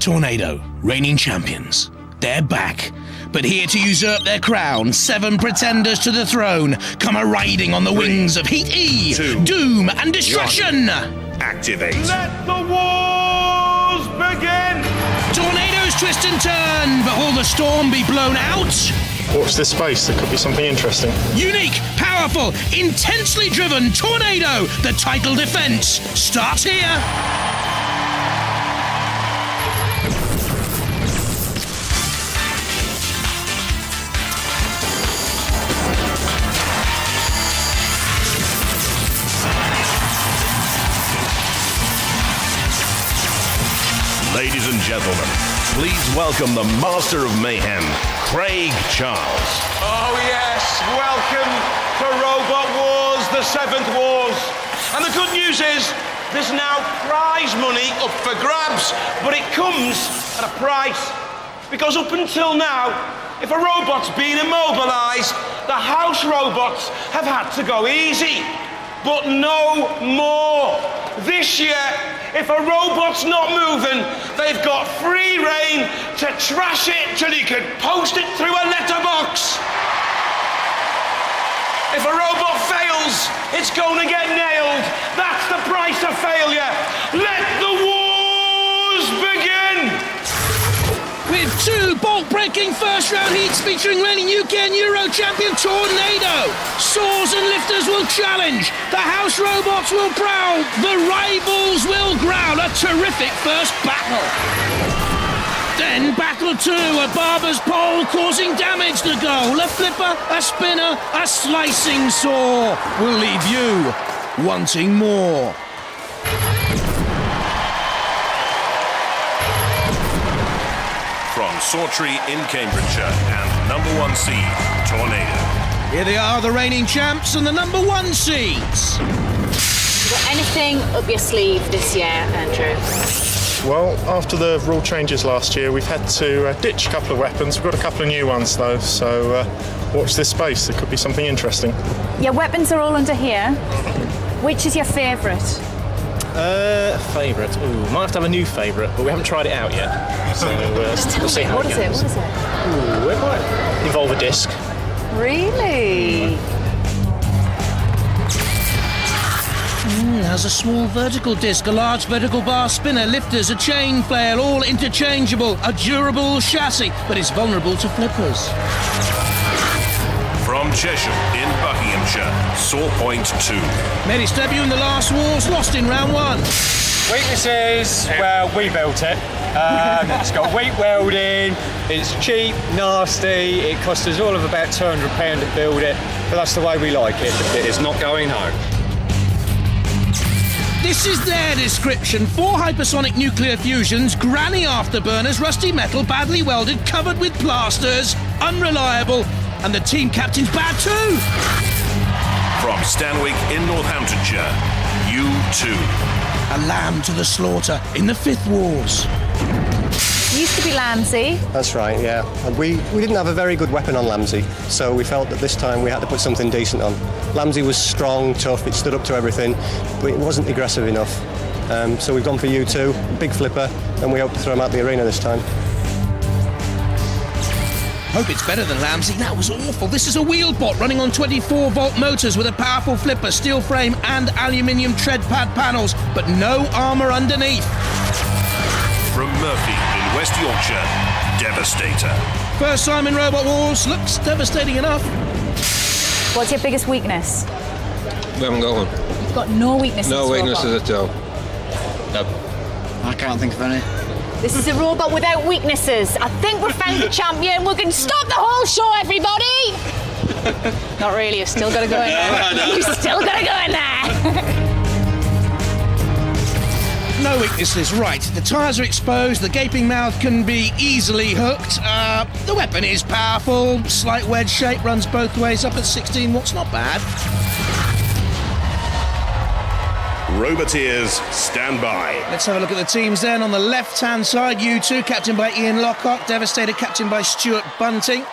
Tornado, reigning champions. They're back, but here to usurp their crown, 7 pretenders to the throne come a-riding on the wings of Heat E, 2, Doom and Destruction. Activate. Let the wars begin! Tornadoes twist and turn, but will the storm be blown out? Watch this space, there could be something interesting. Unique, powerful, intensely driven Tornado, the title defense, starts here. Ladies and gentlemen, please welcome the Master of Mayhem, Craig Charles. Oh yes, welcome to Robot Wars, the 7th Wars. And the good news is, there's now prize money up for grabs, but it comes at a price. Because up until now, if a robot's been immobilized, the house robots have had to go easy. But no more. This year, if a robot's not moving, they've got free rein to trash it till you can post it through a letterbox. If a robot fails, it's going to get nailed. That's the price of failure. Let the wars begin! With 2 bolt-breaking first-round heats featuring reigning UK and Euro champion Tornado. Saws and lifters will challenge. The house robots will prowl. The rivals will growl. A terrific first battle. Then battle 2, a barber's pole causing damage to goal. A flipper, a spinner, a slicing saw will leave you wanting more. From Sawtree in Cambridgeshire and #1 seed, Tornado. Here they are, the reigning champs and the #1 seeds. Got anything up your sleeve this year, Andrew? Well, after the rule changes last year, we've had to ditch a couple of weapons. We've got a couple of new ones though, so watch this space, there could be something interesting. Your weapons are all under here. Which is your favourite? Favourite? Ooh, might have to have a new favourite, but we haven't tried it out yet. So we'll see how What it is it? goes. What is it? Ooh, it might involve a disc. Really? Has a small vertical disc, a large vertical bar spinner, lifters, a chain flail, all interchangeable, a durable chassis, but it's vulnerable to flippers. From Cheshire in Buckinghamshire, Sawpoint 2. Made its debut in the last wars, lost in round 1. Weaknesses, well, we built it. It's got weak welding, it's cheap, nasty, it cost us all of about £200 to build it, but that's the way we like it. It is not going home. This is their description. 4 hypersonic nuclear fusions, granny afterburners, rusty metal, badly welded, covered with plasters, unreliable, and the team captain's bad too. From Stanwick in Northamptonshire, U2. A lamb to the slaughter in the 5th Wars. Used to be Landsey. That's right, yeah. And we didn't have a very good weapon on Lamsey, so we felt that this time we had to put something decent on. Lamsey was strong, tough, it stood up to everything, but it wasn't aggressive enough. So we've gone for U2, big flipper, and we hope to throw him out the arena this time. Hope it's better than Lamsey. That was awful. This is a wheel bot running on 24-volt motors with a powerful flipper, steel frame and aluminium tread pad panels, but no armour underneath. From Murphy in West Yorkshire, Devastator. First time in Robot Wars, looks devastating enough. What's your biggest weakness? We haven't got one. You've got no weaknesses. No weaknesses robot. at all. No. I can't think of any. This is a robot without weaknesses. I think we've found the champion. We can stop the whole show, everybody! Not really, you've still got to go in there. You've still got to go in there. No weaknesses, right. The tyres are exposed, the gaping mouth can be easily hooked. The weapon is powerful, slight wedge shape, runs both ways, up at 16 watts, not bad. Roboteers, stand by. Let's have a look at the teams then. On the left-hand side, U2, captained by Ian Lockhart. Devastator, captained by Stuart Bunting.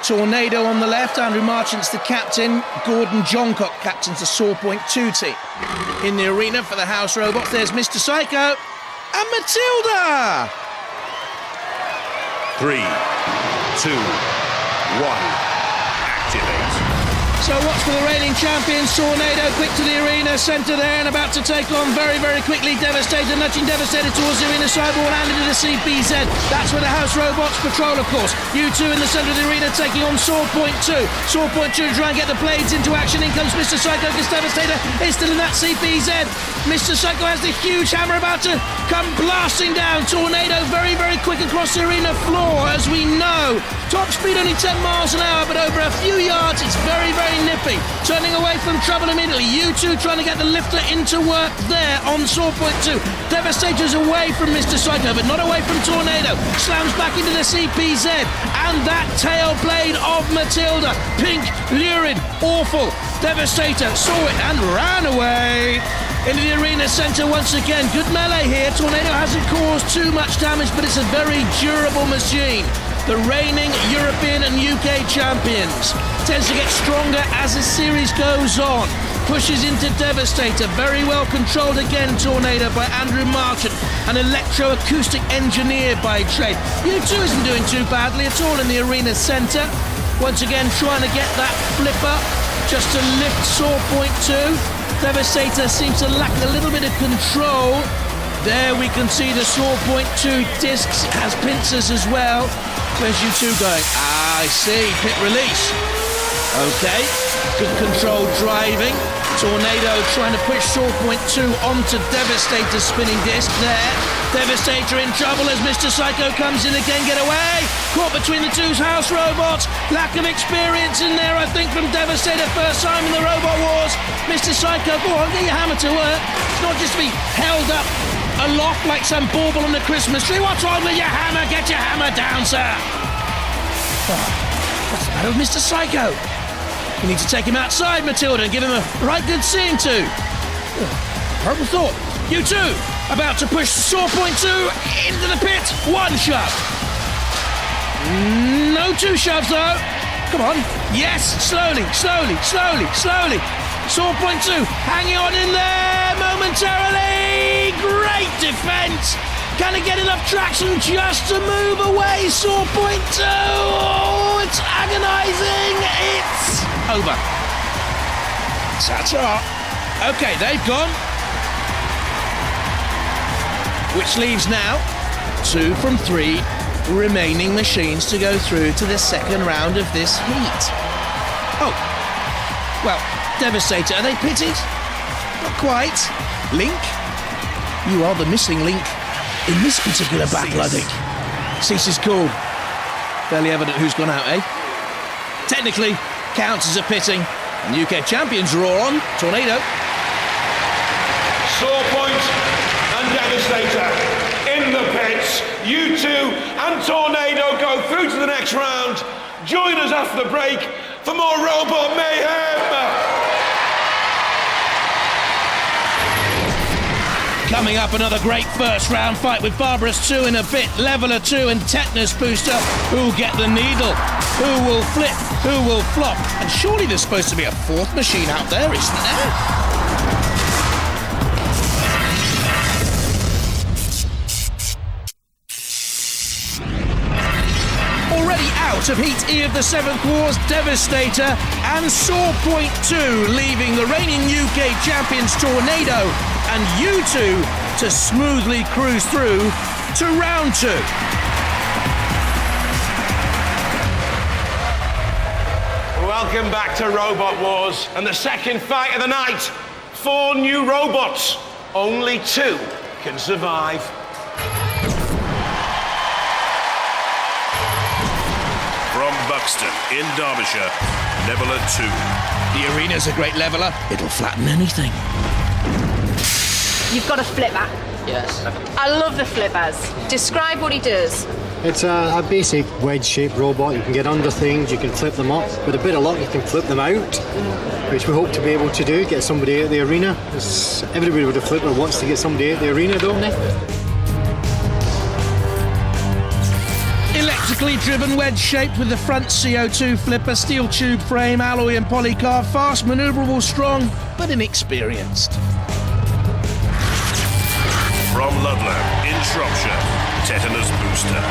Tornado on the left, Andrew Marchant's the captain. Gordon Johncock captains the Sawpoint 2 team. In the arena for the house robots, there's Mr. Psycho and Matilda. 3, 2, 1. Activate. So watch for the reigning champions, Tornado, quick to the arena centre there and about to take on very, very quickly Devastator, nudging Devastator towards the arena sidewall and into the CPZ. That's where the House Robots patrol, of course. U2 in the centre of the arena taking on Sawpoint 2. Sawpoint 2 to try and get the blades into action. In comes Mr. Psycho, because Devastator is still in that CPZ. Mr. Psycho has the huge hammer about to come blasting down. Tornado very, very quick across the arena floor, as we know. Top speed only 10 miles an hour, but over a few yards, it's very, very nippy. Turning away from trouble immediately. U2 trying to get the lifter into work there on Sawpoint 2. Devastator's away from Mr. Psycho, but not away from Tornado. Slams back into the CPZ. And that tail blade of Matilda. Pink, lurid, awful. Devastator saw it and ran away. Into the arena centre once again. Good melee here. Tornado hasn't caused too much damage, but it's a very durable machine. The reigning European and UK champions. Tends to get stronger as the series goes on. Pushes into Devastator. Very well controlled again, Tornado, by Andrew Marchant, an electroacoustic engineer by trade. U2 isn't doing too badly at all in the arena centre. Once again, trying to get that flipper just to lift Sawpoint 2. Devastator seems to lack a little bit of control. There we can see the Sawpoint 2 discs has pincers as well. Where's U2 going? I see, pit release. Okay, good control driving. Tornado trying to push Sawpoint 2 onto Devastator spinning disc there. Devastator in trouble as Mr. Psycho comes in again, get away. Caught between the two House Robots. Lack of experience in there, I think, from Devastator. First time in the Robot Wars. Mr. Psycho, go on, get your hammer to work. It's not just to be held up aloft like some bauble on the Christmas tree. What's wrong with your hammer? Get your hammer down, sir. Oh, what's the matter with Mr. Psycho? You need to take him outside, Matilda, and give him a right good seeing to. Horrible thought. U2 about to push Sawpoint 2 into the pit. One shove. No two shoves, though. Come on. Yes, slowly, slowly, slowly, slowly. Sawpoint 2 hanging on in there momentarily. Great defence. Can he get enough traction just to move away? Sawpoint 2. Oh, it's agonising. It's over. Ta-ta. Okay, they've gone. Which leaves now 2 from 3 remaining machines to go through to the second round of this heat. Oh, well, Devastator, are they pitted? Not quite. Link? You are the missing link in this particular battle, I think. Cease is called. Fairly evident who's gone out, eh? Technically, counts as a pitting. And UK champions are all on. Tornado. Sawpoint and Devastator in the pits. U2 and Tornado go through to the next round. Join us after the break for more Robot Mayhem. Coming up, another great first round fight with Barber-Ous 2 in a bit, Leveler 2 and Tetanus Booster. Who'll get the needle? Who will flip? Who will flop? And surely there's supposed to be a fourth machine out there, isn't there? Already out of Heat E of the 7th Wars, Devastator and Sawpoint 2, leaving the reigning UK champions Tornado and U2 to smoothly cruise through to round 2. Welcome back to Robot Wars and the second fight of the night. 4 new robots. Only 2 can survive. From Buxton in Derbyshire, Leveler 2. The arena's a great leveler. It'll flatten anything. You've got a flipper. Yes. I love the flippers. Describe what he does. It's a basic wedge-shaped robot. You can get under things, you can flip them up. With a bit of luck, you can flip them out, which we hope to be able to do, get somebody out the arena. Everybody with a flipper wants to get somebody out the arena, don't they? Electrically driven wedge shape with the front CO2 flipper, steel tube frame, alloy and polycarb, fast, manoeuvrable, strong, but inexperienced. From Ludlow in Shropshire, Tetanus Booster.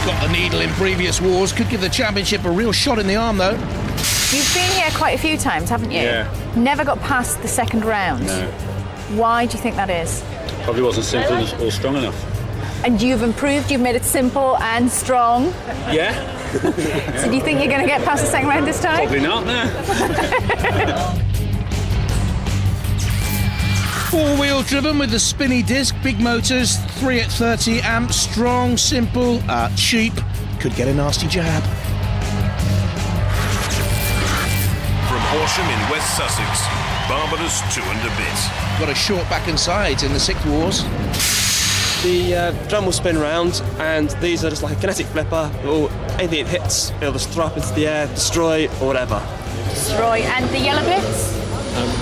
Got the needle in previous wars, could give the championship a real shot in the arm though. You've been here quite a few times, haven't you? Yeah. Never got past the second round. No. Why do you think that is? Probably wasn't simple or strong enough. And you've improved, you've made it simple and strong. Yeah. So do you think you're going to get past the second round this time? Probably not, no. Four-wheel driven with the spinny disc, big motors, 3 at 30 amps, strong, simple, cheap. Could get a nasty jab. From Horsham in West Sussex, Barber-Ous 2 and a bit. Got a short back and sides in the 6th wars. The drum will spin round, and these are just like a kinetic flipper. Anything it hits, it'll just throw up into the air, destroy, or whatever. Destroy. And the yellow bits?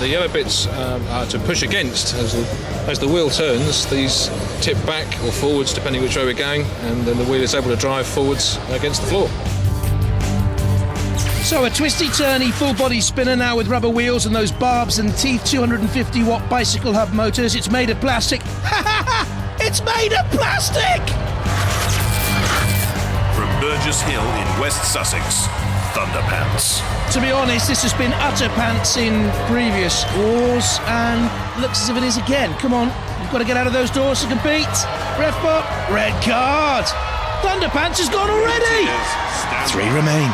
The yellow bits are to push against. As the wheel turns, these tip back or forwards, depending which way we're going, and then the wheel is able to drive forwards against the floor. So a twisty-turny full-body spinner now with rubber wheels and those barbs and teeth 250-watt bicycle hub motors. It's made of plastic. Ha ha ha! It's made of plastic! From Burgess Hill in West Sussex, Thunderpants. To be honest, this has been utter pants in previous wars and looks as if it is again. Come on, you've got to get out of those doors to compete. Ref bot, red card. Thunderpants has gone already. 3 remain.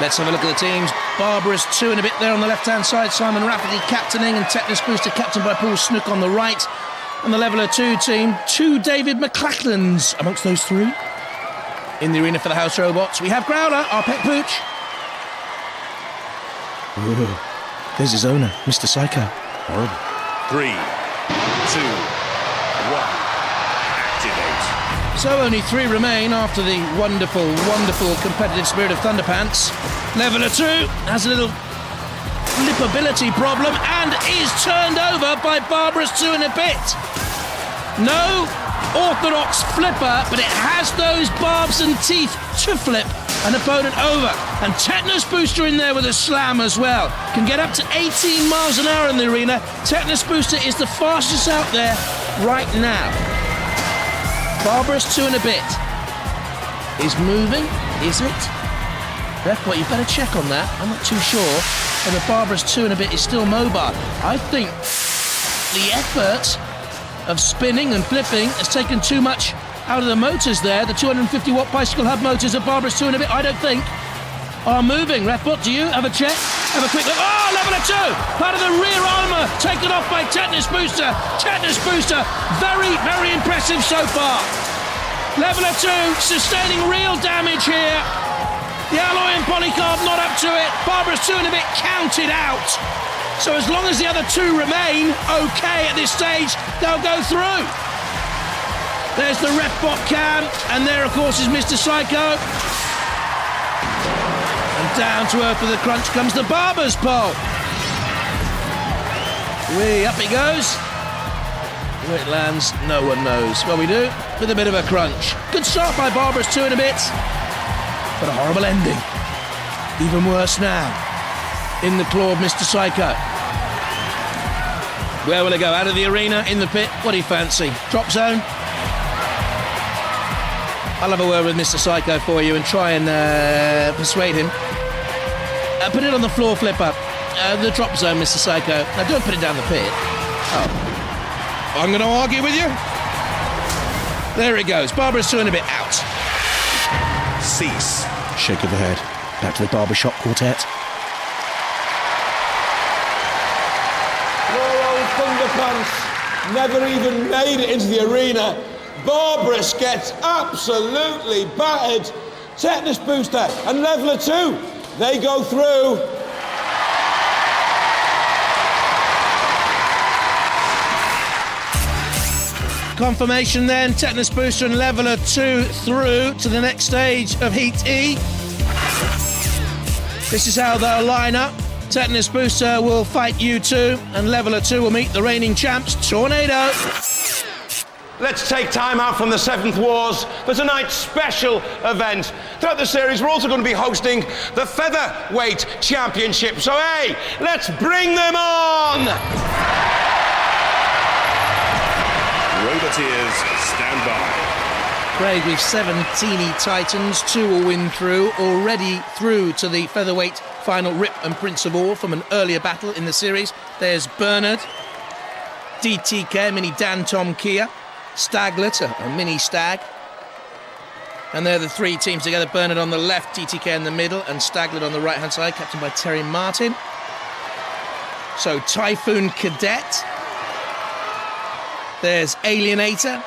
Let's have a look at the teams. Barber-Ous 2 and a bit there on the left-hand side. Simon Rafferty captaining and Tetanus Booster captained by Paul Snook on the right. And the Leveller 2 team, 2 David McLachlans amongst those 3. In the arena for the house robots, we have Growler, our pet pooch. Ooh, there's his owner, Mr. Psycho. Horrible. 3, 2, 1, activate. So only 3 remain after the wonderful, wonderful competitive spirit of Thunderpants. Leveller 2 has a little flippability problem and is turned over by Barber-Ous 2 in a bit. No orthodox flipper, but it has those barbs and teeth to flip an opponent over. And Tetanus Booster in there with a slam as well. Can get up to 18 miles an hour in the arena. Tetanus Booster is the fastest out there right now. Barber-Ous 2 and a bit. Is moving, is it? Therefore, you better check on that. I'm not too sure whether Barber-Ous 2 and a bit is still mobile. I think the effort of spinning and flipping has taken too much out of the motors there. The 250-watt bicycle hub motors of Barber-Ous 2 and a bit, I don't think, are moving. Refbot, do you? Have a check? Have a quick look. Oh, Leveller 2! Part of the rear armour taken off by Tetanus Booster. Tetanus Booster, very, very impressive so far. Leveller 2 sustaining real damage here. The alloy and polycarb not up to it. Barber-Ous 2 and a bit counted out. So as long as the other 2 remain okay at this stage, they'll go through. There's the Refbot cam, and there, of course, is Mr. Psycho. And down to earth with a crunch comes the Barber's pole. Up he goes. Where it lands, no one knows. Well, we do, with a bit of a crunch. Good start by Barber-Ous 2 and a bit, but a horrible ending. Even worse now. In the claw of Mr. Psycho. Where will it go? Out of the arena, in the pit? What do you fancy? Drop zone? I'll have a word with Mr. Psycho for you and try and persuade him. Put it on the floor flipper. The drop zone, Mr. Psycho. Now don't put it down the pit. Oh. I'm going to argue with you. There it goes. Barber-Ous 2 and a bit out. Cease. Shake of the head. Back to the barbershop quartet. Thunderpants never even made it into the arena. Barber-Ous gets absolutely battered. Tetanus Booster and Leveller 2, they go through. Confirmation then, Tetanus Booster and Leveller 2 through to the next stage of Heat E. This is how they'll line up. Tetanus Booster will fight U2 and Leveller 2 will meet the reigning champs, Tornado. Let's take time out from the 7th Wars for tonight's special event. Throughout the series, we're also going to be hosting the Featherweight Championship. So, hey, let's bring them on! Roboteers, stand by. Craig, with 7 teeny Titans, 2 will win through, already through to the featherweight final Rip and Prince of All from an earlier battle in the series. There's Bernard, DTK, mini Dan Tom Kia, Staglet, a mini Stag. And they're the 3 teams together. Bernard on the left, DTK in the middle, and Staglet on the right-hand side, captained by Terry Martin. So Typhoon Cadet. There's Alienator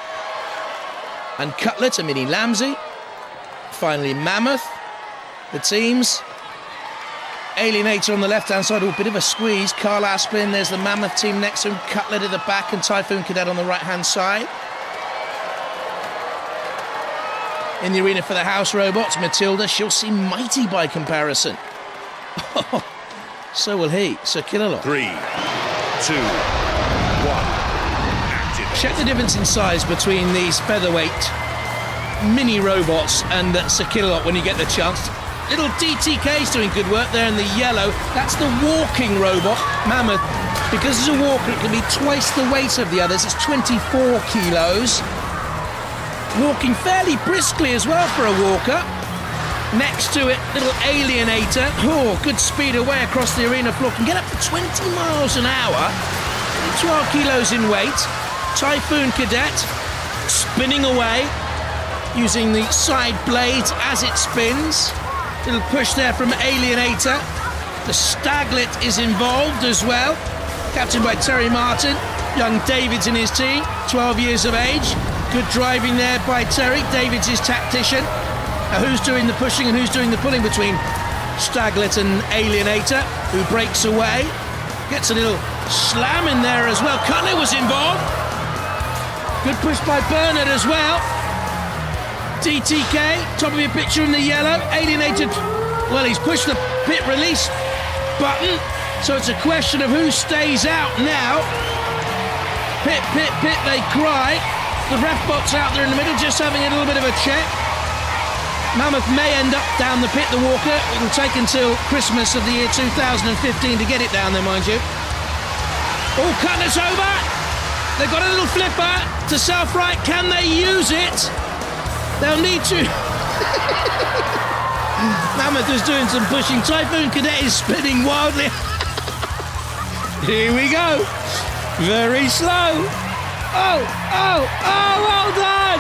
and Cutlet, a mini Lamsey. Finally, Mammoth. The teams. Alienator on the left-hand side, a bit of a squeeze. Carl Asplin, there's the Mammoth team next to him. Cutlet at the back and Typhoon Cadet on the right-hand side. In the arena for the house robots, Matilda, she'll seem mighty by comparison. So will he, Sir Killalot. 3, 2, 1, activate. Check the difference in size between these featherweight mini robots and Sir Killalot when you get the chance. Little DTK's doing good work there in the yellow. That's the walking robot, Mammoth. Because it's a walker, it can be twice the weight of the others. It's 24 kilos. Walking fairly briskly as well for a walker. Next to it, little Alienator. Oh, good speed away across the arena floor. Can get up to 20 miles an hour. 12 kilos in weight. Typhoon Cadet spinning away using the side blades as it spins. Little push there from Alienator. The Staglet is involved as well. Captained by Terry Martin. Young David's in his team, 12 years of age. Good driving there by Terry. David's his tactician. Now who's doing the pushing and who's doing the pulling between Staglet and Alienator, who breaks away. Gets a little slam in there as well. Cutler was involved. Good push by Bernard as well. DTK, top of your picture in the yellow. Alienator, well, he's pushed the pit release button. So it's a question of who stays out now. Pit, pit, pit, they cry. The ref bot's out there in the middle, just having a little bit of a check. Mammoth may end up down the pit, the walker. It'll take until Christmas of the year 2015 to get it down there, mind you. Oh, Cutler's over. They've got a little flipper to self-right. Can they use it? They'll need to. Mammoth is doing some pushing. Typhoon Cadet is spinning wildly. Here we go. Very slow. Oh, well done!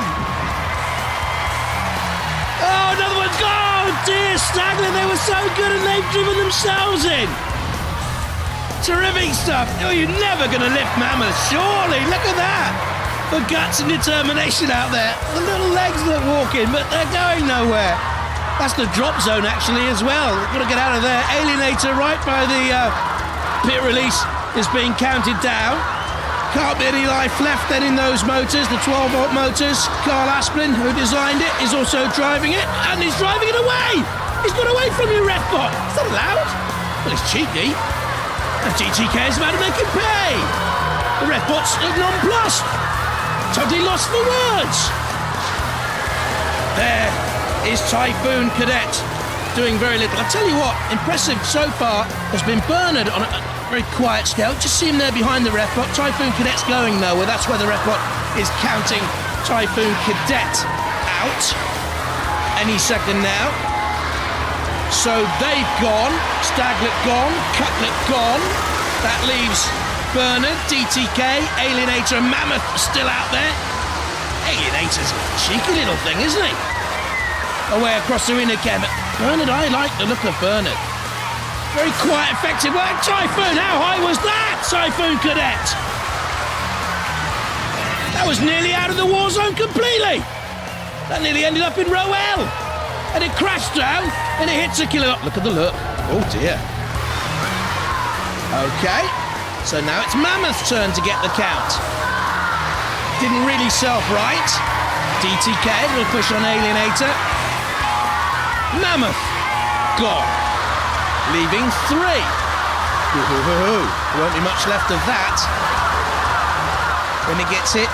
Oh, another one's gone! Oh, dear, Stagler, they were so good and they've driven themselves in. Terrific stuff. Oh, you're never going to lift Mammoth, surely. Look at that. The guts and determination out there. The little legs that walk in, but they're going nowhere. That's the drop zone, actually, as well. Got to get out of there. Alienator right by the pit release is being counted down. Can't be any life left then in those motors, the 12-volt motors. Carl Asplin, who designed it, is also driving it, and he's driving it away! He's got away from your ref bot! Is that allowed? Well, it's cheeky. And GTK is about to make him pay! The ref bot's nonplussed! Totally lost for words! There is Typhoon Cadet, doing very little. I'll tell you what, impressive so far has been Bernard on a very quiet scale. Just see him there behind the ref bot. Typhoon Cadet's going nowhere. That's where the ref bot is counting Typhoon Cadet out any second now. So they've gone. Staglet gone. Cutlet gone. That leaves Bernard, DTK, Alienator, and Mammoth still out there. Alienator's a cheeky little thing, isn't he? Away across the arena again. But Bernard, I like the look of Bernard. Very quiet, effective work. Typhoon, how high was that? Typhoon Cadet. That was nearly out of the war zone completely. That nearly ended up in row L. And it crashed down and it hits a kilo. Look at the look. Oh dear. Okay, so now it's Mammoth's turn to get the count. Didn't really self-right. DTK will push on Alienator. Mammoth gone. Leaving 3. Won't be much left of that when it gets hit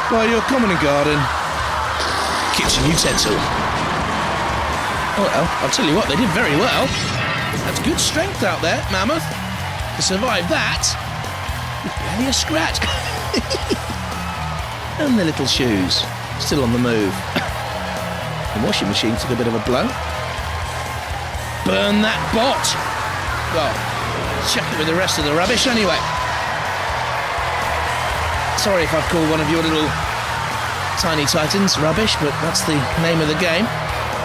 by your common and garden kitchen utensil. Oh well, I'll tell you what, they did very well. That's good strength out there, Mammoth, to survive that. With barely a scratch. And the little shoes. still on the move. The washing machine took a bit of a blow. Burn that bot. Well, check it with the rest of the rubbish anyway. Sorry if I've called one of your little tiny titans rubbish, but that's the name of the game.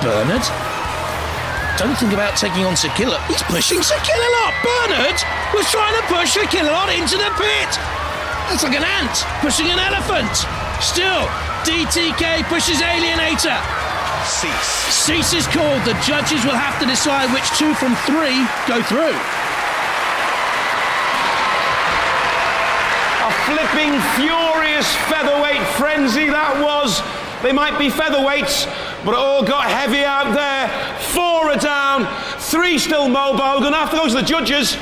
Bernard. Don't think about taking on Sir Killalot. He's pushing Sir Killalot. Bernard was trying to push Sir Killalot into the pit. That's like an ant pushing an elephant. Still, DTK pushes Alienator. Cease is called. The judges will have to decide which 2 from 3 go through. A flipping furious featherweight frenzy that was. They might be featherweights, but it all got heavy out there. 4 are down, 3 still mobile. Gonna have to go to the judges.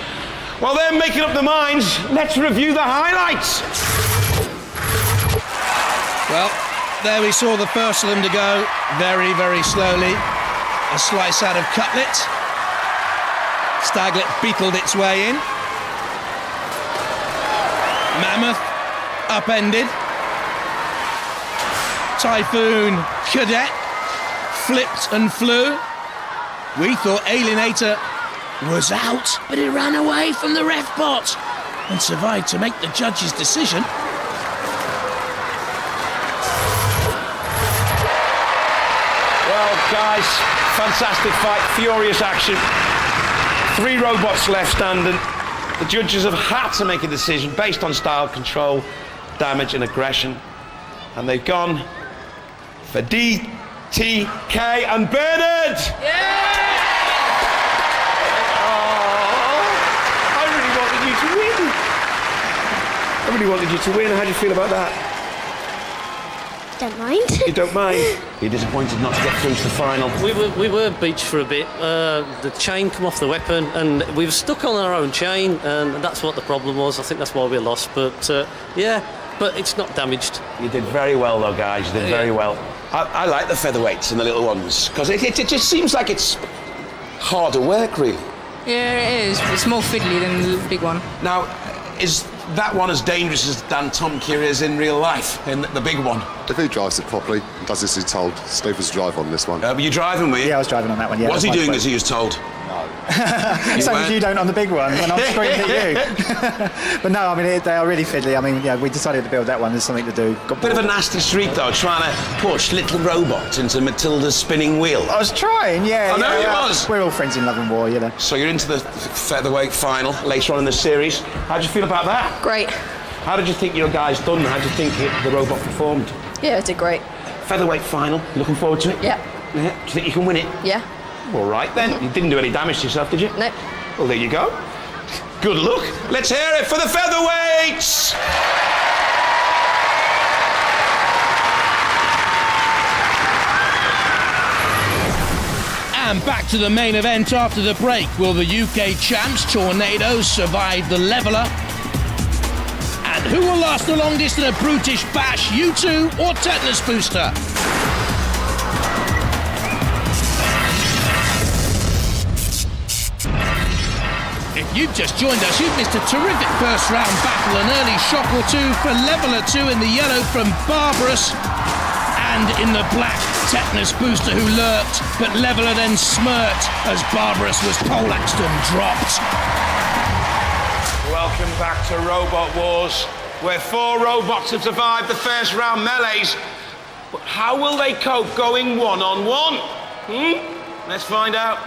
While they're making up their minds, let's review the highlights. Well, there we saw the first of them to go, very, very slowly. A slice out of cutlet. Staglet beetled its way in. Mammoth upended. Typhoon Cadet flipped and flew. We thought Alienator was out, but he ran away from the ref bot and survived to make the judge's decision. Well, guys, fantastic fight, furious action. 3 robots left standing. The judges have had to make a decision based on style, control, damage and aggression. And they've gone for DTK and Bernard! I really wanted you to win. How do you feel about that? Don't mind. You don't mind? You're disappointed not to get through to the final? We were beached for a bit. The chain come off the weapon and we were stuck on our own chain, and that's what the problem was. I think that's why we lost, but yeah, but it's not damaged. You did very well though, guys. You did very well. I like the featherweights and the little ones, because it just seems like it's harder work, really. Yeah, it is. It's more fiddly than the big one. Now, is that one as dangerous as Dan Tomkir is in real life, in the big one? If he drives it properly, does as he's told, Steve was drive on this one. Were you driving, were you? Yeah, I was driving on that one, yeah. What's he doing as he was told? Same as you don't on the big one, and I'm screaming at you. But no, I mean, they are really fiddly. I mean, yeah, we decided to build that one. There's something to do. Bit of a nasty streak, though, trying to push little robots into Matilda's spinning wheel. I was trying, yeah. I know you was. We're all friends in love and war, you know. So you're into the featherweight final later on in the series. How do you feel about that? Great. How did you think your guys done? How do you think the robot performed? Yeah, it did great. Featherweight final. Looking forward to it? Yeah. Do you think you can win it? Yeah. All right then. You didn't do any damage to yourself, did you? No. Well, there you go. Good luck. Let's hear it for the featherweights. And back to the main event after the break. Will the UK champs Tornadoes survive the leveller? And who will last the longest in a brutish bash, U2 or Tetanus Booster? If you've just joined us, you've missed a terrific first round battle, an early shock or two for Leveller 2 in the yellow from Barber-Ous, and in the black, Tetanus Booster who lurked, but Leveller then smirked as Barber-Ous was poleaxed and dropped. Welcome back to Robot Wars, where 4 robots have survived the first round melees. But how will they cope going one-on-one? Let's find out.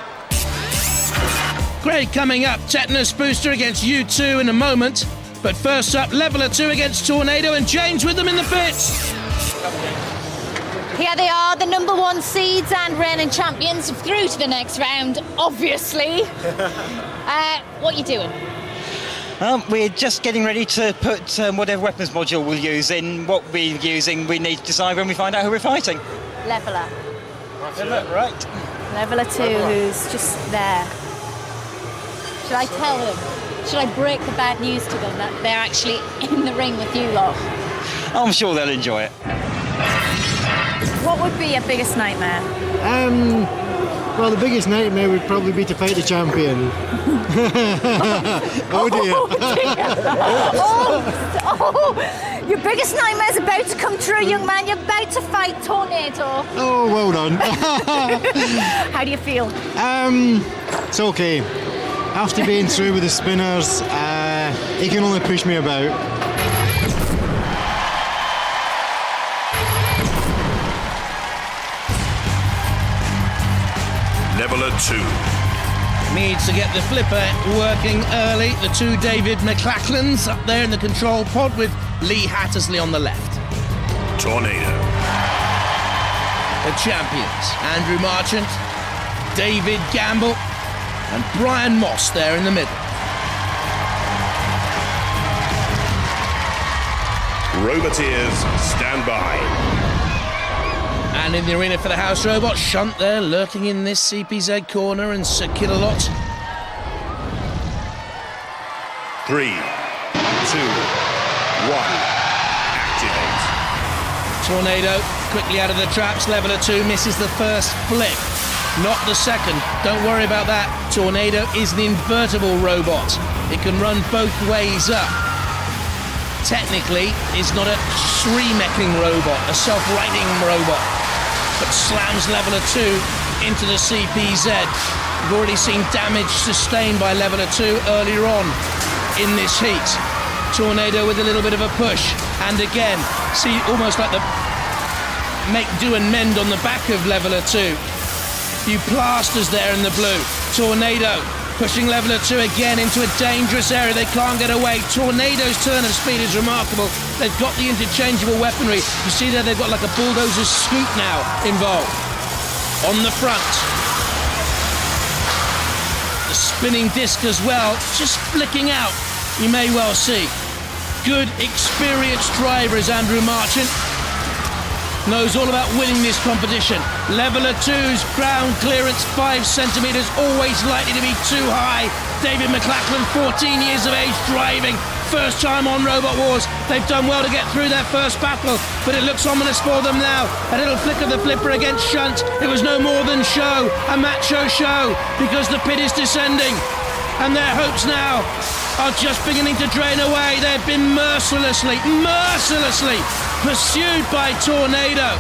Great coming up, Tetanus Booster against U2 in a moment. But first up, Leveller 2 against Tornado, and James with them in the pits. Here they are, the number 1 seeds and reigning champions through to the next round, obviously. What are you doing? We're just getting ready to put whatever weapons module we'll use in. What we're using, we need to decide when we find out who we're fighting. Leveller. Right. Leveller 2, who's just there. Should I tell them? Should I break the bad news to them that they're actually in the ring with you lot? I'm sure they'll enjoy it. What would be your biggest nightmare? Well, the biggest nightmare would probably be to fight the champion. Oh dear. Oh, your biggest nightmare's about to come true, young man. You're about to fight Tornado. Oh, well done. How do you feel? It's okay. After being through with the spinners, he can only push me about. Leveller 2. Needs to get the flipper working early. The two David McLachlans up there in the control pod with Lee Hattersley on the left. Tornado. The champions, Andrew Marchant, David Gamble, and Brian Moss there in the middle. Roboteers, stand by. And in the arena for the house robot, Shunt there lurking in this CPZ corner, and Sir Killalot. 3, 2, 1, activate. Tornado quickly out of the traps. Leveller 2 misses the first flip, not the second. Don't worry about that. Tornado is an invertible robot. It can run both ways up. Technically, it's not a Shreemecking robot, a self-righting robot, but slams Leveller 2 into the CPZ. We've already seen damage sustained by Leveller 2 earlier on in this heat. Tornado with a little bit of a push, and again, see almost like the make do and mend on the back of Leveller 2. Few plasters there in the blue. Tornado pushing Leveller 2 again into a dangerous area. They can't get away. Tornado's turn of speed is remarkable. They've got the interchangeable weaponry. You see there, they've got like a bulldozer scoop now involved. On the front. The spinning disc as well, just flicking out. You may well see. Good, experienced driver is Andrew Marchant. Knows all about winning this competition. Leveller 2's ground clearance 5 centimetres, always likely to be too high. David McLachlan, 14 years of age, driving. First time on Robot Wars. They've done well to get through their first battle, but it looks ominous for them now. A little flick of the flipper against Shunt. It was no more than show, a macho show, because the pit is descending. And their hopes now are just beginning to drain away. They've been mercilessly pursued by Tornado.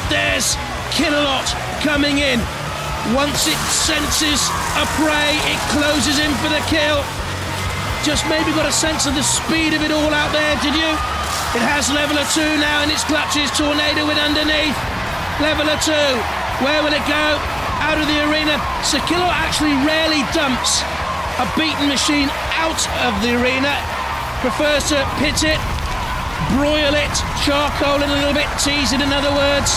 There's Killalot coming in. Once it senses a prey, it closes in for the kill. Just maybe got a sense of the speed of it all out there, did you? It has Leveller 2 now in its clutches. Tornado with underneath. Leveller 2, where will it go? Out of the arena. Sir Killalot actually rarely dumps a beaten machine out of the arena. Prefers to pit it, broil it, charcoal it a little bit, tease it in other words.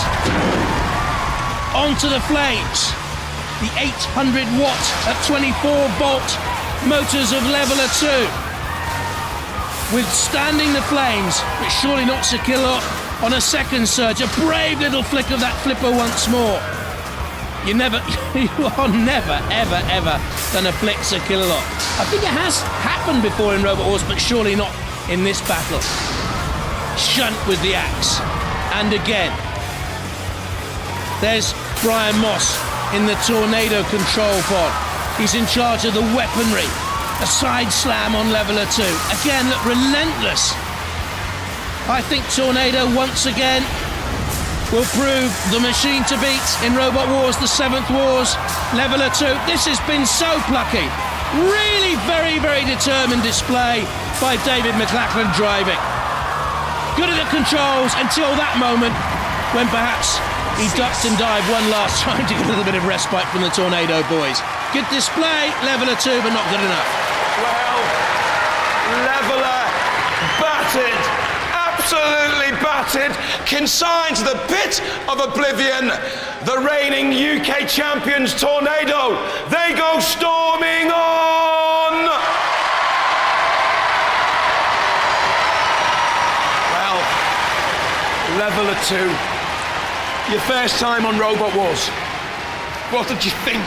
Onto the flames. The 800 watt at 24 volt motors of Leveller 2. Withstanding the flames, but surely not Sir Killalot on a second surge. A brave little flick of that flipper once more. You are never, ever gonna flick Sir Killalot. I think it has happened before in Robot Wars, but surely not in this battle. Shunt with the axe. And again. There's Brian Moss in the Tornado control pod. He's in charge of the weaponry. A side slam on Leveller 2. Again, look, relentless. I think Tornado once again will prove the machine to beat in Robot Wars, the 7th Wars. Leveller 2, this has been so plucky. Really very, very determined display by David McLachlan driving. Good at the controls until that moment when perhaps he ducked and dived one last time to get a little bit of respite from the Tornado boys. Good display, Leveller 2, but not good enough. Well, Leveller battered. Absolutely battered, consigned to the pit of oblivion. The reigning UK champions, Tornado, they go storming on. Well, Leveller 2, your first time on Robot Wars. What did you think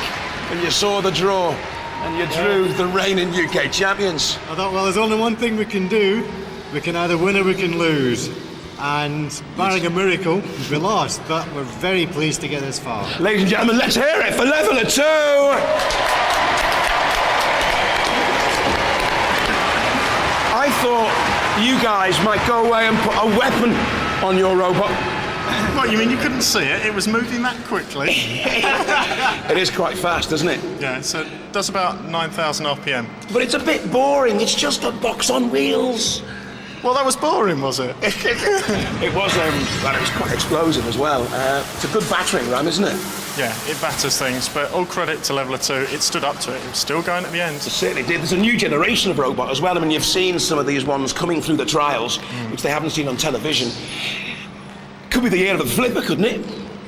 when you saw the draw and you drew the reigning UK champions? I thought, well, there's only one thing we can do. We can either win or we can lose. And barring a miracle, we lost, but we're very pleased to get this far. Ladies and gentlemen, let's hear it for Leveller 2! I thought you guys might go away and put a weapon on your robot. What, you mean you couldn't see it? It was moving that quickly. It is quite fast, isn't it? Yeah, so it does about 9,000 RPM. But it's a bit boring. It's just a box on wheels. Well, that was boring, was it? It was, well, it was quite explosive as well. It's a good battering ram, isn't it? Yeah, it batters things, but all credit to Leveller 2, it stood up to it. It was still going at the end. It certainly did. There's a new generation of robot as well. I mean, you've seen some of these ones coming through the trials, which they haven't seen on television. Could be the year of the flipper, couldn't it?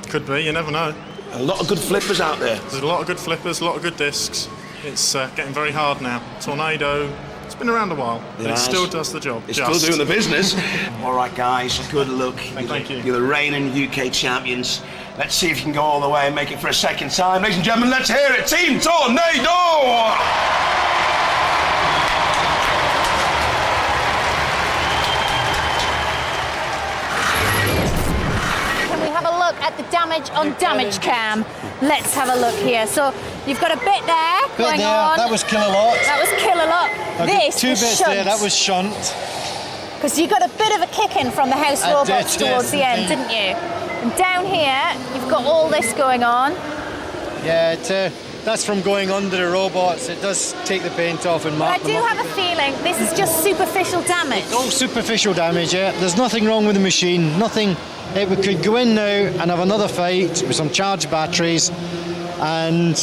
Could be, you never know. A lot of good flippers out there. There's a lot of good flippers, a lot of good discs. It's getting very hard now. Tornado, it's been around a while, but it still does the job. It's still doing the business. All right, guys, good luck. Thank you. You're the reigning UK champions. Let's see if you can go all the way and make it for a second time. Ladies and gentlemen, let's hear it. Team Tornado! At the damage on damage cam. Let's have a look here. So you've got a bit there going on. That was Kill-A-Lot. That was Kill-A-Lot. This two was bits shunt. there. That was shunt. Because you got a bit of a kick in from the house robots towards the end, didn't you? And down here, you've got all this going on. Yeah, that's from going under the robots. It does take the paint off and mark them up. I do have a feeling this is just superficial damage. It's all superficial damage, yeah. There's nothing wrong with the machine. Nothing. We could go in now and have another fight with some charged batteries and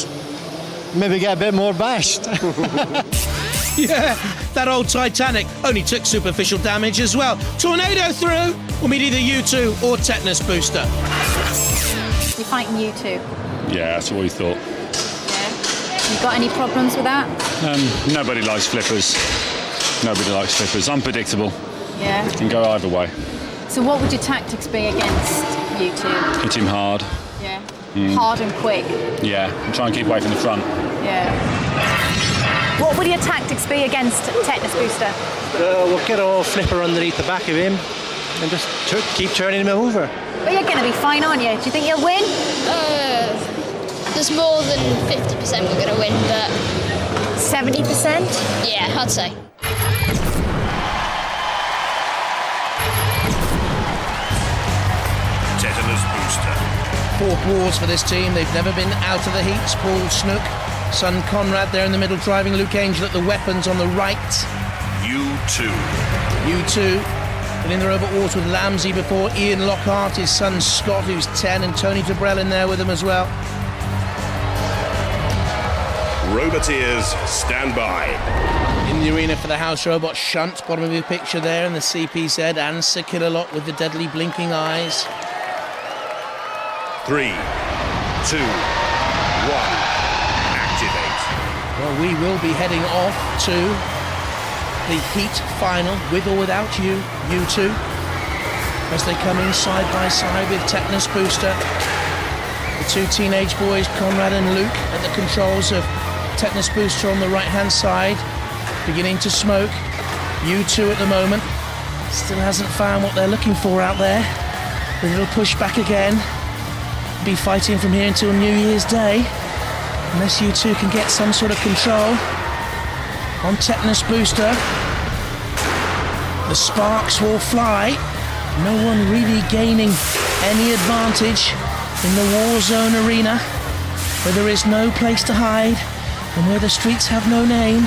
maybe get a bit more bashed. Yeah, that old Titanic only took superficial damage as well. Tornado through, we'll meet either U2 or Tetanus Booster. You're fighting U2. Yeah, that's what we thought. Yeah. You got any problems with that? Nobody likes flippers. Nobody likes flippers. Unpredictable. Yeah. Can go either way. So what would your tactics be against U2? Hit him hard. Yeah. Hard and quick. Yeah, and try and keep away from the front. Yeah. What would your tactics be against Tetanus Booster? We'll get a flipper underneath the back of him and just keep turning him over. But you're going to be fine, aren't you? Do you think you'll win? There's more than 50% we're going to win, but... 70%? Yeah, I'd say. Tetanus Booster. Fourth wars for this team. They've never been out of the heats. Paul Snook, son Conrad there in the middle, driving Luke Angel at the weapons on the right. U2. U2 been in the robot wars with Lamsey before. Ian Lockhart, his son Scott, who's 10, and Tony Tabrell in there with him as well. Roboteers, stand by. In the arena for the house robot shunt, bottom of your picture there, and the CPZ and Sir Kill-A-Lot with the deadly blinking eyes. 3, 2, 1, activate. Well, we will be heading off to the heat final, with or without you, U2, as they come in side by side with Tetanus Booster. The two teenage boys, Conrad and Luke, at the controls of Tetanus Booster on the right-hand side, beginning to smoke. U2 at the moment still hasn't found what they're looking for out there. A little push back again. Be fighting from here until New Year's Day, unless U2 can get some sort of control on Tetanus Booster. The sparks will fly. No one really gaining any advantage in the war zone arena, where there is no place to hide and where the streets have no name.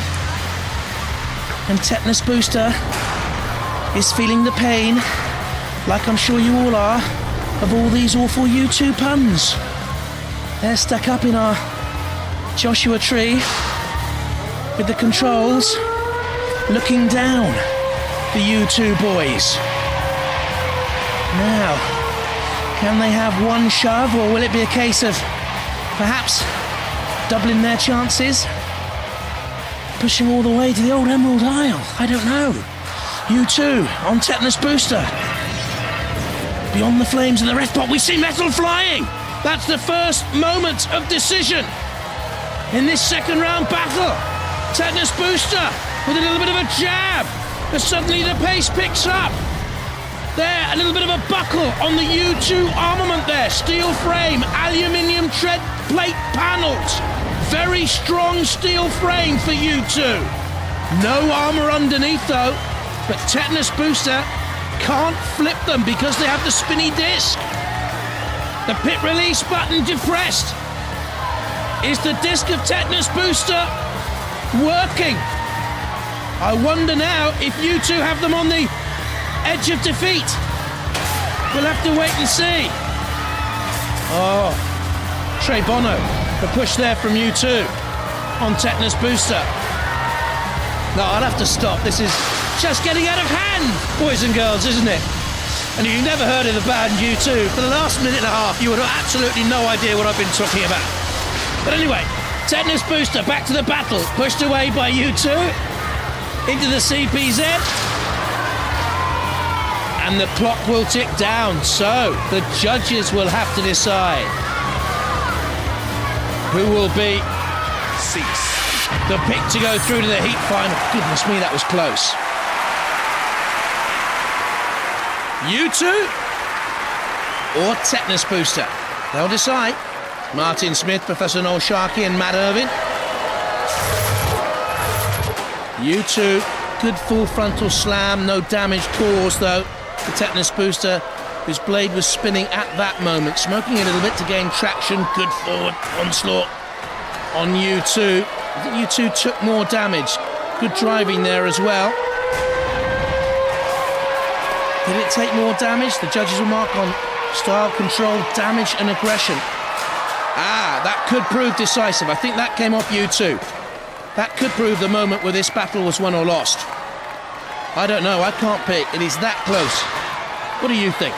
And Tetanus Booster is feeling the pain, like I'm sure you all are, of all these awful U2 puns. They're stuck up in our Joshua tree with the controls, looking down the U2 boys. Now, can they have one shove, or will it be a case of perhaps doubling their chances? Pushing all the way to the old Emerald Isle? I don't know. U2 on Tetanus Booster. Beyond the flames of the ref pot, we see metal flying. That's the first moment of decision in this second round battle. Tetanus Booster with a little bit of a jab, but suddenly the pace picks up. There, a little bit of a buckle on the U2 armament there. Steel frame, aluminium tread plate panels. Very strong steel frame for U2. No armour underneath though, but Tetanus Booster can't flip them because they have the spinny disc. The pit release button depressed. Is the disc of Tetanus Booster working? I wonder now if U2 have them on the edge of defeat. We'll have to wait and see. Oh, Trey Bono, the push there from U2 on Tetanus Booster. No, I'll have to stop. This is just getting out of hand, boys and girls, isn't it? And if you've never heard of the band U2, for the last minute and a half, you would have absolutely no idea what I've been talking about. But anyway, Tetanus Booster back to the battle, pushed away by U2 into the CPZ. And the clock will tick down, so the judges will have to decide who will be the pick to go through to the heat final. Goodness me, that was close. U2 or Tetanus Booster? They'll decide. Martin Smith, Professor Noel Sharkey and Matt Irvin. U2, good full frontal slam, no damage caused though. The Tetanus Booster, whose blade was spinning at that moment, smoking a little bit to gain traction. Good forward onslaught on U2. I think U2 took more damage. Good driving there as well. Did it take more damage? The judges will mark on style, control, damage and aggression. That could prove decisive. I think that came off U2. That could prove the moment where this battle was won or lost. I don't know, I can't pick. It is that close. What do you think?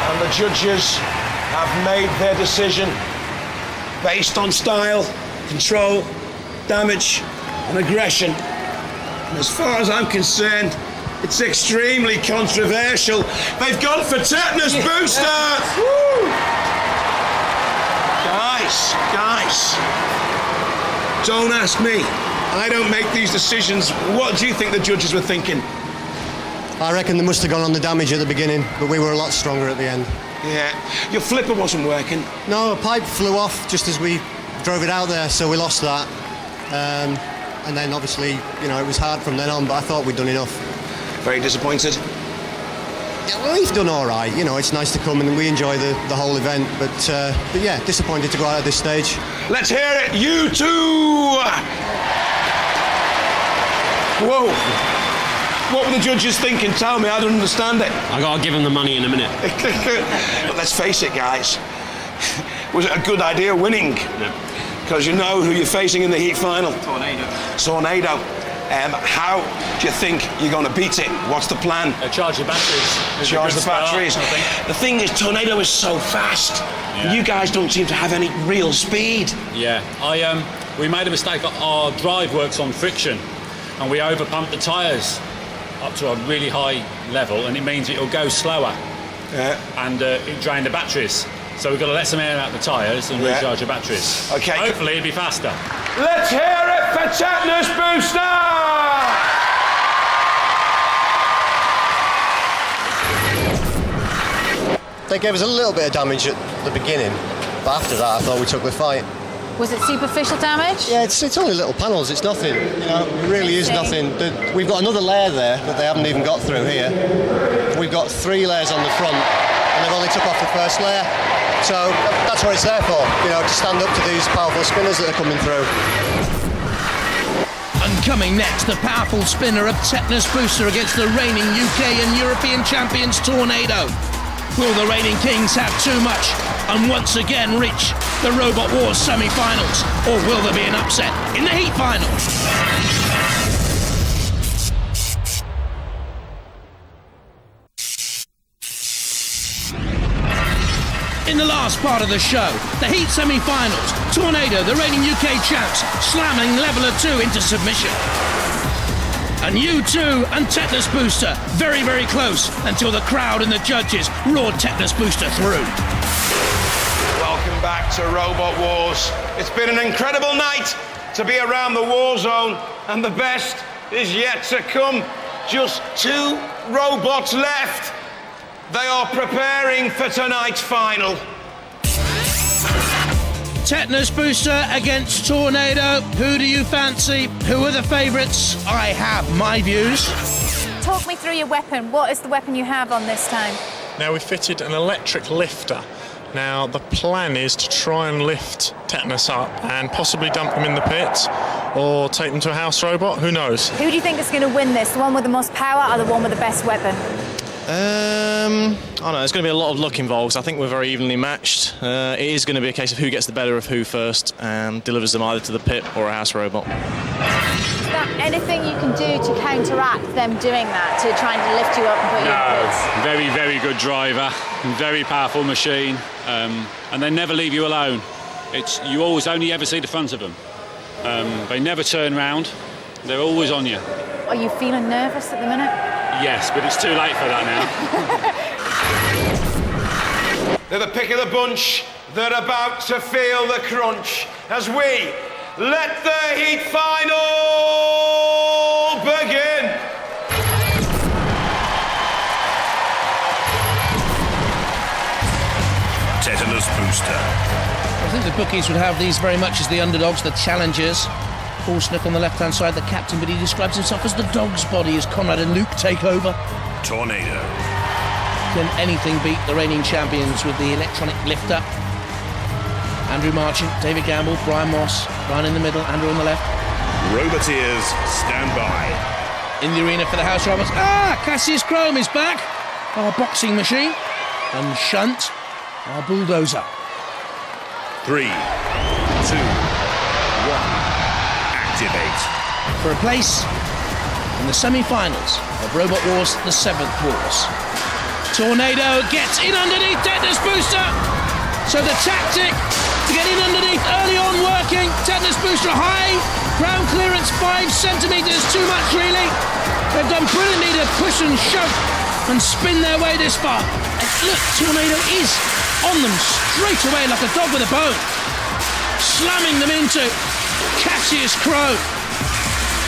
And the judges have made their decision based on style, control, damage and aggression. And as far as I'm concerned, it's extremely controversial. They've gone for Tetanus Booster! Woo! Guys, don't ask me. I don't make these decisions. What do you think the judges were thinking? I reckon they must have gone on the damage at the beginning, but we were a lot stronger at the end. Yeah, your flipper wasn't working. No, a pipe flew off just as we drove it out there, so we lost that. And then obviously, you know, it was hard from then on, but I thought we'd done enough. Very disappointed? Yeah, well, we've done all right. You know, it's nice to come and we enjoy the whole event, but yeah, disappointed to go out at this stage. Let's hear it, U2! Whoa! What were the judges thinking? Tell me, I don't understand it. I gotta give them the money in a minute. But let's face it, guys. Was it a good idea winning? Because you know who you're facing in the heat final. Tornado. How do you think you're going to beat it? What's the plan? Charge the batteries. Charge the batteries. The thing is, Tornado is so fast. Yeah. You guys don't seem to have any real speed. Yeah, we made a mistake. Our drive works on friction, and we overpumped the tyres up to a really high level, and it means it'll go slower. Yeah. And it drained the batteries. So we've got to let some air out the tyres and recharge the batteries. Okay. Hopefully it'll be faster. Let's hear it for Tetanus Booster! They gave us a little bit of damage at the beginning, but after that I thought we took the fight. Was it superficial damage? Yeah, it's only little panels, it's nothing. You know, it really is nothing. We've got another layer there that they haven't even got through here. We've got 3 layers on the front, and they've only took off the first layer. So that's what it's there for, you know, to stand up to these powerful spinners that are coming through. And coming next, the powerful spinner of Tetanus Booster against the reigning UK and European champions Tornado. Will the reigning kings have too much and once again reach the Robot Wars semi-finals? Or will there be an upset in the heat finals? In the last part of the show, the heat semi-finals, Tornado, the reigning UK champs, slamming Leveler 2 into submission. And U2 and Tetanus Booster, very, very close until the crowd and the judges roared Tetanus Booster through. Welcome back to Robot Wars. It's been an incredible night. to be around the war zone, and the best is yet to come. Just 2 robots left. They are preparing for tonight's final. Tetanus Booster against Tornado. Who do you fancy? Who are the favourites? I have my views. Talk me through your weapon. What is the weapon you have on this time? Now we've fitted an electric lifter. Now the plan is to try and lift Tetanus up and possibly dump him in the pit or take them to a house robot. Who knows? Who do you think is going to win this? The one with the most power or the one with the best weapon? I don't know, there's going to be a lot of luck involved. I think we're very evenly matched. It is going to be a case of who gets the better of who first and delivers them either to the pit or a house robot. Is there anything you can do to counteract them doing that, to try and lift you up and put you in pits? Very, very good driver, very powerful machine, and they never leave you alone. You always only ever see the front of them. They never turn round. They're always on you. Are you feeling nervous at the minute? Yes, but it's too late for that now. They're the pick of the bunch. They're about to feel the crunch as we let the heat final begin. Tetanus Booster. I think the bookies would have these very much as the underdogs, the challengers. Paul Snook on the left-hand side, the captain, but he describes himself as the dog's body as Conrad and Luke take over. Tornado. Can anything beat the reigning champions with the electronic lifter? Andrew Marchant, David Gamble, Brian Moss, Brian in the middle, Andrew on the left. Roboteers, stand by. In the arena for the house robots. Cassius Chrome is back. Our boxing machine. And Shunt, our bulldozer. 3, 2, 1. Activate. For a place in the semi-finals of Robot Wars, the 7th Wars. Tornado gets in underneath Tetanus Booster. So the tactic to get in underneath early on working. Tetanus Booster high, ground clearance 5 centimetres, too much really. They've done brilliantly to push and shove and spin their way this far. And look, Tornado is on them straight away like a dog with a bone. Slamming them into Cassius Crow.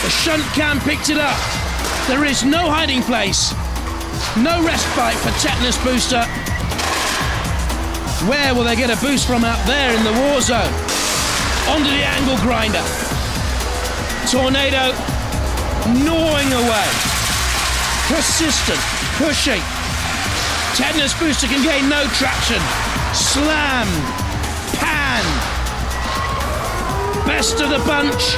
The shunt cam picked it up. There is no hiding place. No respite for Tetanus Booster. Where will they get a boost from out there in the war zone? Onto the angle grinder. Tornado gnawing away. Persistent, pushing. Tetanus Booster can gain no traction. Slam, pan. Best of the bunch.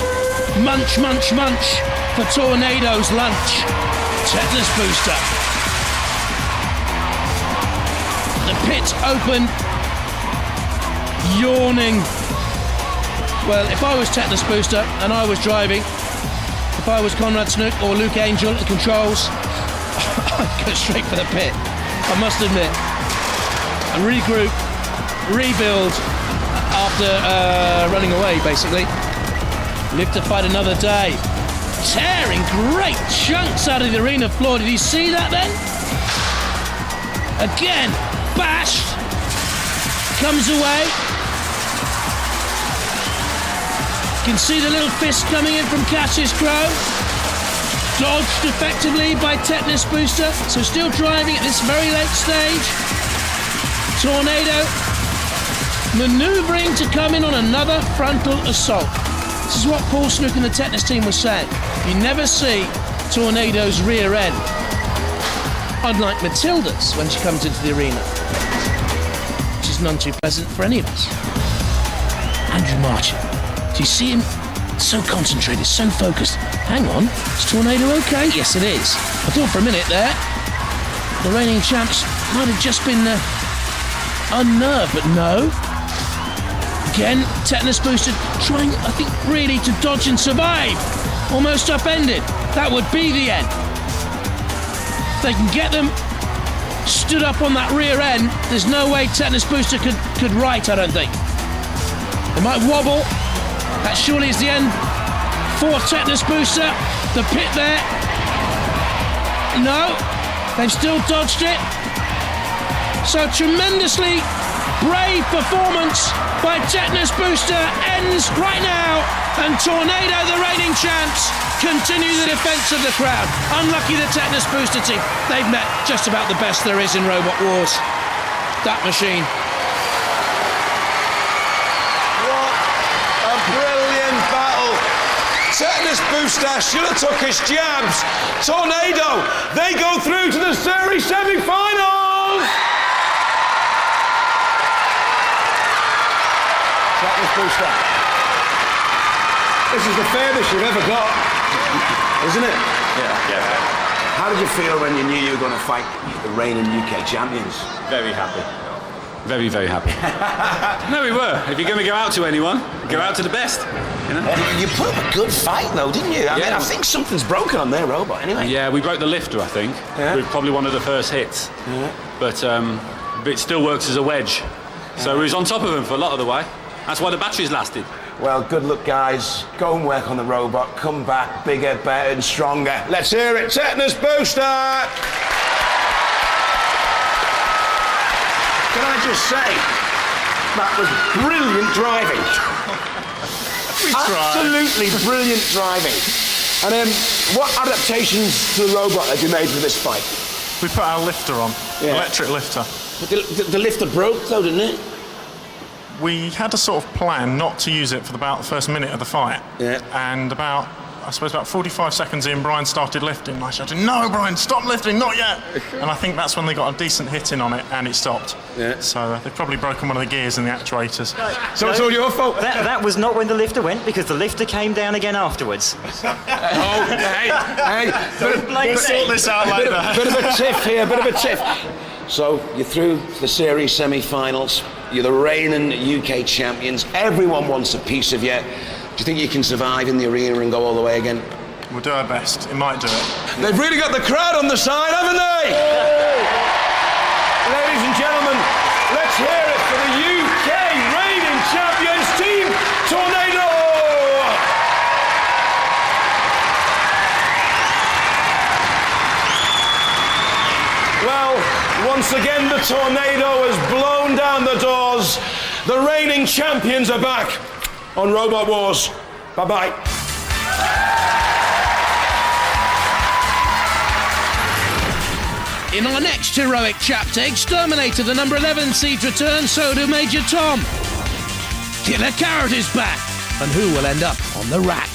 Munch, munch, munch for Tornado's lunch. Tetanus Booster. The pit open. Yawning. Well, if I was Tetanus Booster and I was driving, if I was Conrad Snook or Luke Angel at the controls, I'd go straight for the pit. I must admit. And regroup, rebuild after running away, basically. Live to fight another day. Tearing great chunks out of the arena floor. Did you see that then? Again, bashed. Comes away. You can see the little fist coming in from Cassius Crow. Dodged effectively by Tetanus Booster. So still driving at this very late stage. Tornado manoeuvring to come in on another frontal assault. This is what Paul Snook and the Tetanus team was saying. You never see Tornado's rear end. Unlike Matilda's when she comes into the arena. Which is none too pleasant for any of us. Andrew Marchant. Do you see him? So concentrated, so focused. Hang on, is Tornado okay? Yes, it is. I thought for a minute there, the reigning champs might have just been unnerved, but no. Again, Tetanus Booster trying, I think, really to dodge and survive. Almost upended. That would be the end. If they can get them stood up on that rear end, there's no way Tetanus Booster could right, I don't think. They might wobble. That surely is the end for Tetanus Booster. The pit there. No, they've still dodged it. So tremendously brave performance by Tetanus Booster ends right now, and Tornado, the reigning champs, continue the defence of the crowd. Unlucky the Tetanus Booster team. They've met just about the best there is in Robot Wars. That machine. What a brilliant battle. Tetanus Booster should have took his jabs. Tornado, they go through to the series semi-finals. Tetanus Booster. This is the fairest you've ever got, isn't it? Yeah. How did you feel when you knew you were going to fight the reigning UK champions? Very happy. Very, very happy. No, we were. If you're going to go out to anyone, go out to the best. You know? You put up a good fight, though, didn't you? I mean, I think something's broken on their robot, anyway. Yeah, we broke the lifter, I think. Yeah. We were probably one of the first hits. Yeah. But it still works as a wedge. So we was on top of him for a lot of the way. That's why the batteries lasted. Well, good luck, guys. Go and work on the robot. Come back bigger, better and stronger. Let's hear it, Tetanus Booster! Can I just say, that was brilliant driving. Absolutely brilliant driving. And what adaptations to the robot have you made for this fight? We put our lifter on, electric lifter. But the lifter broke, though, didn't it? We had a sort of plan not to use it for about the first minute of the fight. Yeah. And about 45 seconds in, Brian started lifting. And I shouted, "No, Brian, stop lifting, not yet!" And I think that's when they got a decent hit in on it, and it stopped. Yeah. So they've probably broken one of the gears in the actuators. So it's all your fault? That was not when the lifter went, because the lifter came down again afterwards. Hey, We'll sort this out later. Bit of a tiff here, bit of a tiff. So you're through the series semi-finals. You're the reigning UK champions. Everyone wants a piece of you. Do you think you can survive in the arena and go all the way again? We'll do our best. It might do it. They've really got the crowd on the side, haven't they? Ladies and gentlemen, let's hear it for the UK reigning champions, Team Tornado! Well, once again, the Tornado has blown down the doors. The reigning champions are back on Robot Wars. Bye-bye. In our next heroic chapter, Exterminator, the number 11 seed returns, so do Major Tom. Killer Carrot is back, and who will end up on the rack?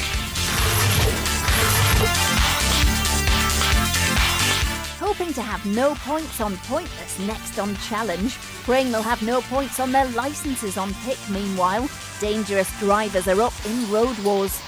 Hoping to have no points on Pointless next on Challenge. Praying they'll have no points on their licenses on Pick. Meanwhile, dangerous drivers are up in Road Wars.